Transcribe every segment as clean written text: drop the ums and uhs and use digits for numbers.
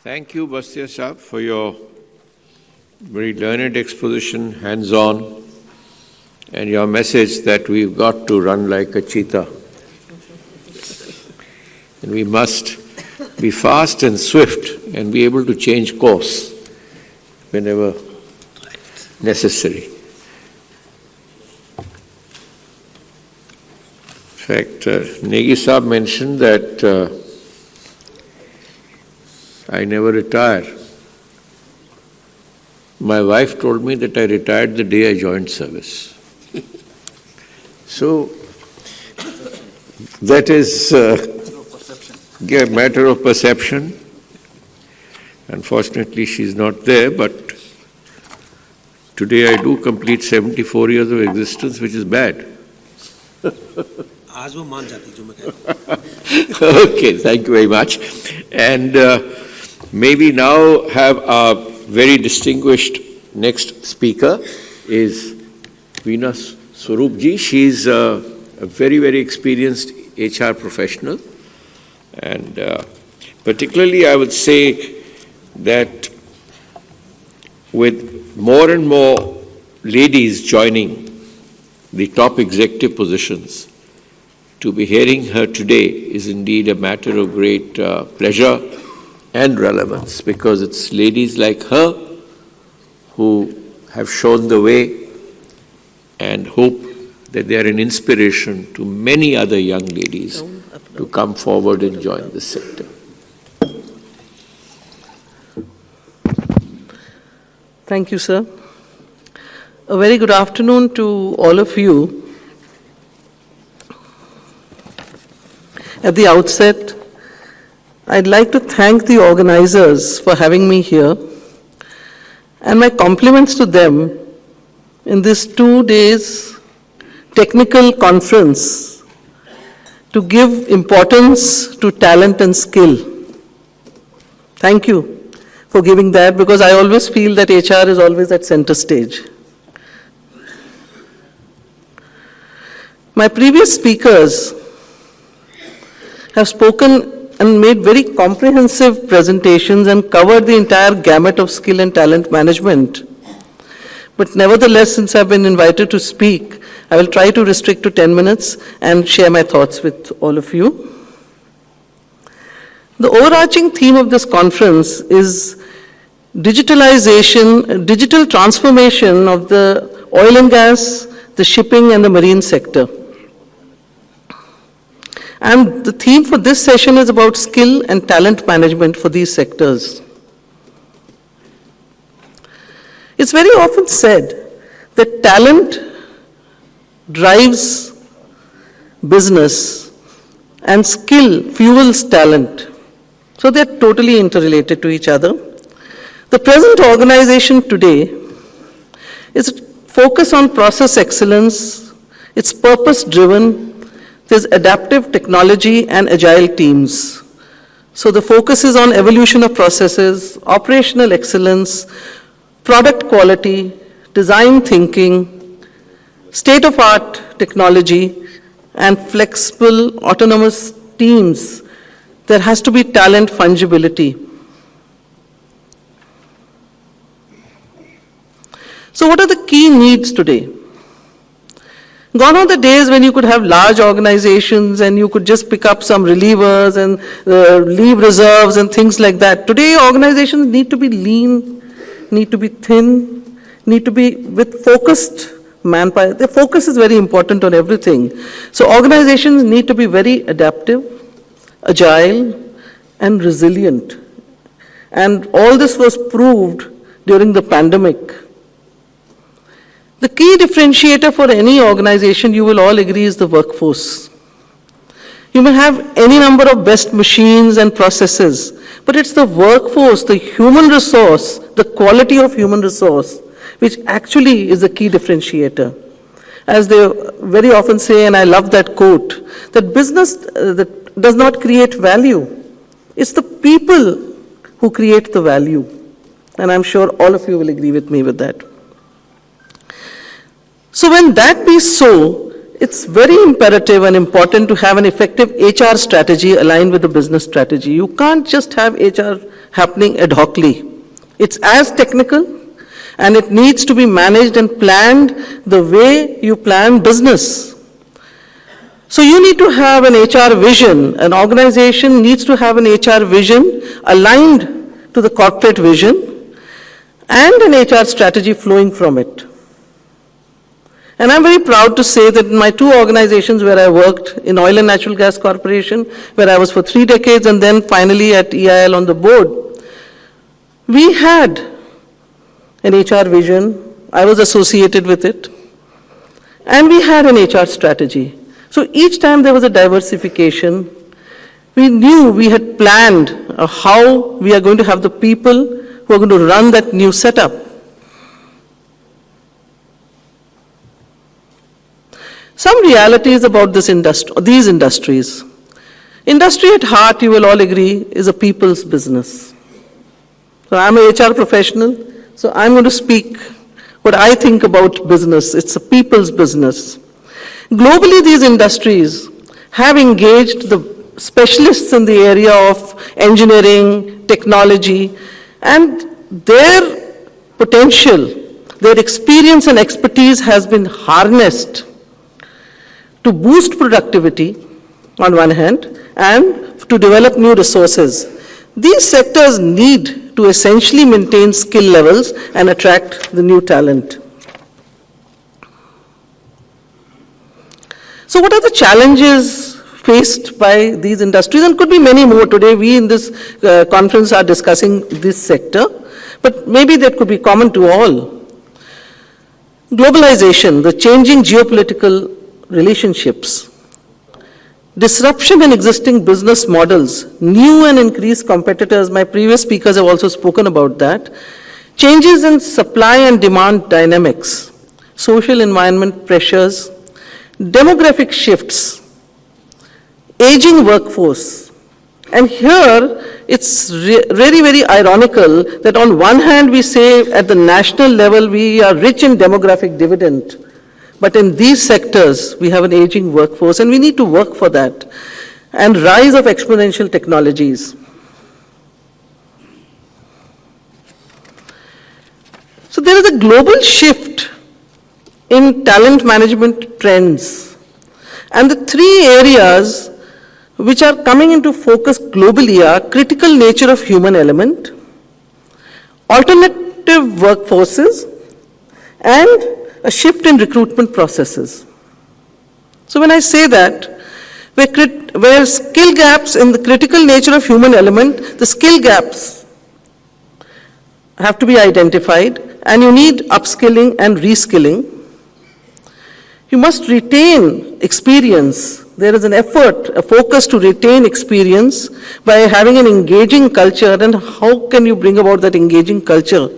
Thank you, Bastia Saab, for your very learned exposition, hands-on, and your message that we've got to run like a cheetah. And we must be fast and swift and be able to change course whenever necessary. In fact, Negi Saab mentioned that I never retire. My wife told me that I retired the day I joined service. So, that is a matter of perception. Unfortunately, she's not there, but today I do complete 74 years of existence, which is bad. Okay, thank you very much. And may we now have our very distinguished next speaker is Veena Swarup ji. She's a very, very experienced HR professional. And particularly I would say that with more and more ladies joining the top executive positions, to be hearing her today is indeed a matter of great pleasure and relevance, because it's ladies like her who have shown the way and hope that they are an inspiration to many other young ladies to come forward and join this sector. Thank you, sir. A very good afternoon to all of you. At the outset, I'd like to thank the organizers for having me here, and my compliments to them in this 2 days technical conference to give importance to talent and skill. Thank you for giving that, because I always feel that HR is always at center stage. My previous speakers have spoken and made very comprehensive presentations and covered the entire gamut of skill and talent management. But nevertheless, since I've been invited to speak, I will try to restrict to 10 minutes and share my thoughts with all of you. The overarching theme of this conference is digitalization, digital transformation of the oil and gas, the shipping and the marine sector. And the theme for this session is about skill and talent management for these sectors. It's very often said that talent drives business and skill fuels talent. So they're totally interrelated to each other. The present organization today is focused on process excellence. It's purpose-driven. There's adaptive technology and agile teams. So the focus is on evolution of processes, operational excellence, product quality, design thinking, state-of-art technology, and flexible autonomous teams. There has to be talent fungibility. So what are the key needs today? Gone are the days when you could have large organizations and you could just pick up some relievers and leave reserves and things like that. Today, organizations need to be lean, need to be thin, need to be with focused manpower. The focus is very important on everything. So organizations need to be very adaptive, agile, and resilient. And all this was proved during the pandemic. The key differentiator for any organization, you will all agree, is the workforce. You may have any number of best machines and processes, but it's the workforce, the human resource, the quality of human resource, which actually is the key differentiator. As they very often say, and I love that quote, that business that does not create value. It's the people who create the value. And I'm sure all of you will agree with me with that. So when that be so, it's very imperative and important to have an effective HR strategy aligned with the business strategy. You can't just have HR happening ad hocly. It's as technical, and it needs to be managed and planned the way you plan business. So you need to have an HR vision. An organization needs to have an HR vision aligned to the corporate vision and an HR strategy flowing from it. And I'm very proud to say that in my two organizations where I worked, in Oil and Natural Gas Corporation, where I was for 3 decades, and then finally at EIL on the board, we had an HR vision. I was associated with it. And we had an HR strategy. So each time there was a diversification, we knew we had planned how we are going to have the people who are going to run that new setup. Some realities about these industries. Industry at heart, you will all agree, is a people's business. So I'm a HR professional, so I'm going to speak what I think about business. It's a people's business. Globally, these industries have engaged the specialists in the area of engineering, technology, and their potential, their experience and expertise has been harnessed to boost productivity on one hand and to develop new resources. These sectors need to essentially maintain skill levels and attract the new talent. So what are the challenges faced by these industries? And could be many more. Today we in this conference are discussing this sector, but maybe that could be common to all. Globalization, the changing geopolitical relationships, disruption in existing business models, new and increased competitors, my previous speakers have also spoken about that, changes in supply and demand dynamics, social environment pressures, demographic shifts, aging workforce. And here it's very, very ironical that on one hand we say at the national level we are rich in demographic dividend, but in these sectors, we have an aging workforce, and we need to work for that. And rise of exponential technologies. So there is a global shift in talent management trends. And the 3 areas which are coming into focus globally are critical nature of human element, alternative workforces, and a shift in recruitment processes. So when I say that, where skill gaps in the critical nature of human element, the skill gaps have to be identified, and you need upskilling and reskilling. You must retain experience. There is an effort, a focus to retain experience by having an engaging culture. And how can you bring about that engaging culture?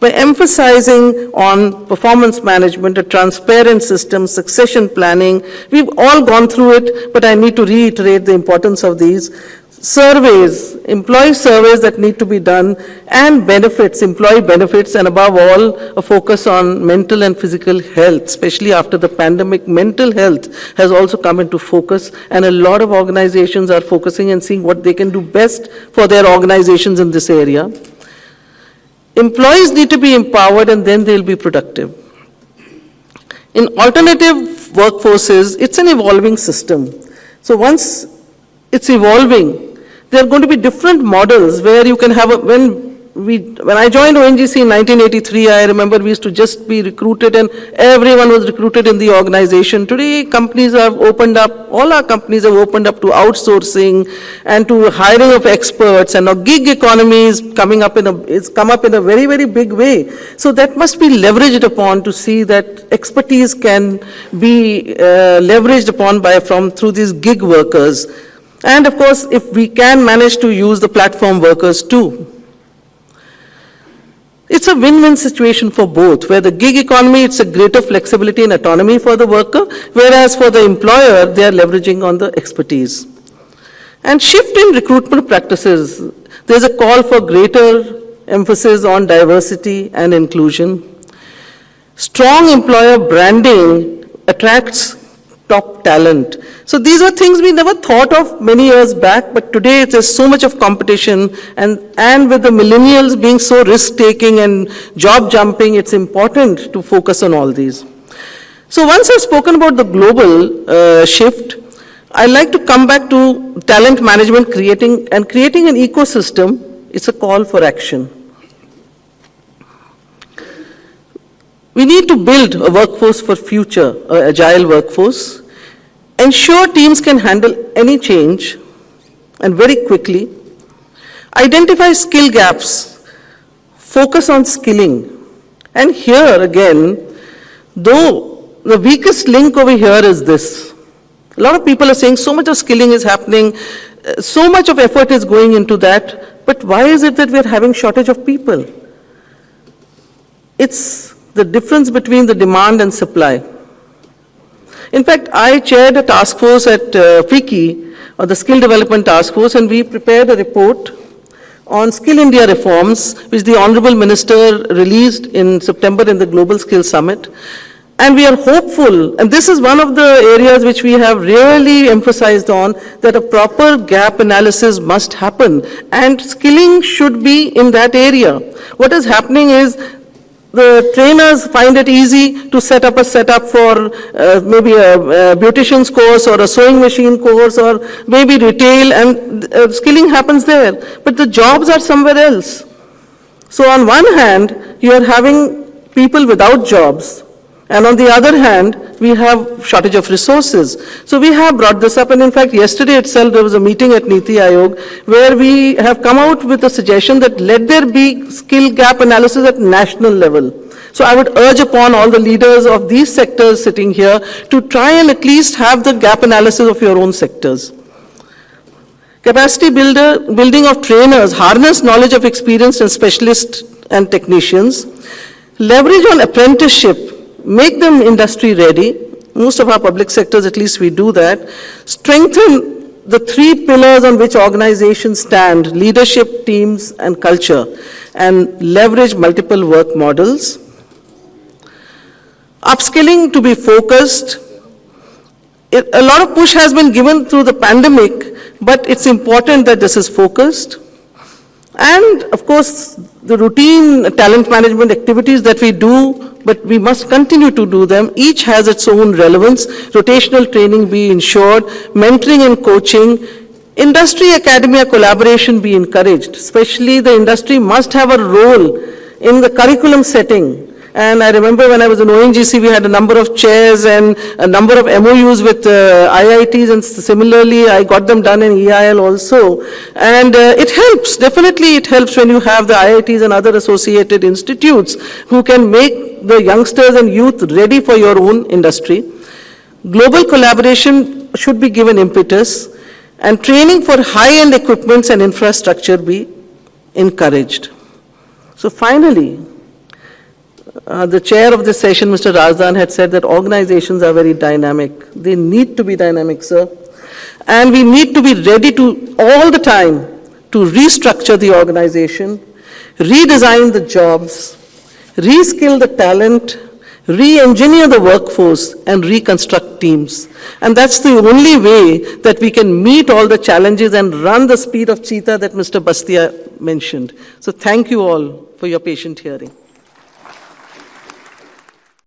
By emphasizing on performance management, a transparent system, succession planning. We've all gone through it, but I need to reiterate the importance of these. Surveys, employee surveys that need to be done, and benefits, employee benefits, and above all, a focus on mental and physical health, especially after the pandemic. Mental health has also come into focus, and a lot of organizations are focusing and seeing what they can do best for their organizations in this area. Employees need to be empowered, and then they'll be productive. In alternative workforces, it's an evolving system. So once it's evolving, there are going to be different models where you can have when I joined ONGC in 1983, I remember we used to just be recruited and everyone was recruited in the organization. Today, companies have opened up, all our companies have opened up to outsourcing and to hiring of experts, and now gig economy is come up in a very, very big way. So that must be leveraged upon to see that expertise can be leveraged upon through these gig workers. And of course, if we can manage to use the platform workers too. It's a win-win situation for both, where the gig economy, it's a greater flexibility and autonomy for the worker, whereas for the employer, they are leveraging on the expertise. And shift in recruitment practices. There's a call for greater emphasis on diversity and inclusion. Strong employer branding attracts top talent. So these are things we never thought of many years back, but today there's so much of competition, and with the millennials being so risk-taking and job jumping, it's important to focus on all these. So once I've spoken about the global shift, I'd like to come back to talent management, creating an ecosystem. It's a call for action. We need to build a workforce for future, an agile workforce, ensure teams can handle any change and very quickly, identify skill gaps, focus on skilling. And here again, though the weakest link over here is this. A lot of people are saying so much of skilling is happening, so much of effort is going into that, but why is it that we're having shortage of people? It's the difference between the demand and supply. In fact, I chaired a task force at FICCI, or the Skill Development Task Force, and we prepared a report on Skill India reforms, which the Honorable Minister released in September in the Global Skills Summit. And we are hopeful, and this is one of the areas which we have really emphasized on, that a proper gap analysis must happen, and skilling should be in that area. What is happening is, the trainers find it easy to set up a setup for maybe a beautician's course or a sewing machine course or maybe retail, and skilling happens there. But the jobs are somewhere else. So on one hand, you are having people without jobs, and on the other hand, we have shortage of resources. So we have brought this up, and in fact, yesterday itself there was a meeting at Niti Aayog where we have come out with a suggestion that let there be skill gap analysis at national level. So I would urge upon all the leaders of these sectors sitting here to try and at least have the gap analysis of your own sectors. Capacity building of trainers, harness knowledge of experienced and specialists and technicians, leverage on apprenticeship, make them industry ready. Most of our public sectors, at least we do that. Strengthen the three pillars on which organizations stand: leadership, teams, and culture, and leverage multiple work models. Upskilling to be focused. A lot of push has been given through the pandemic, but it's important that this is focused. And of course, the routine talent management activities that we do, but we must continue to do them. Each has its own relevance. Rotational training be ensured, mentoring and coaching, industry academia collaboration be encouraged. Especially the industry must have a role in the curriculum setting. And I remember when I was in ONGC, we had a number of chairs and a number of MOUs with IITs, and similarly, I got them done in EIL also. And it helps, definitely it helps when you have the IITs and other associated institutes who can make the youngsters and youth ready for your own industry. Global collaboration should be given impetus, and training for high-end equipments and infrastructure be encouraged. So finally, the chair of this session, Mr. Razdan, had said that organizations are very dynamic. They need to be dynamic, sir. And we need to be ready to, all the time, to restructure the organization, redesign the jobs, reskill the talent, re-engineer the workforce, and reconstruct teams. And that's the only way that we can meet all the challenges and run the speed of cheetah that Mr. Bastia mentioned. So thank you all for your patient hearing.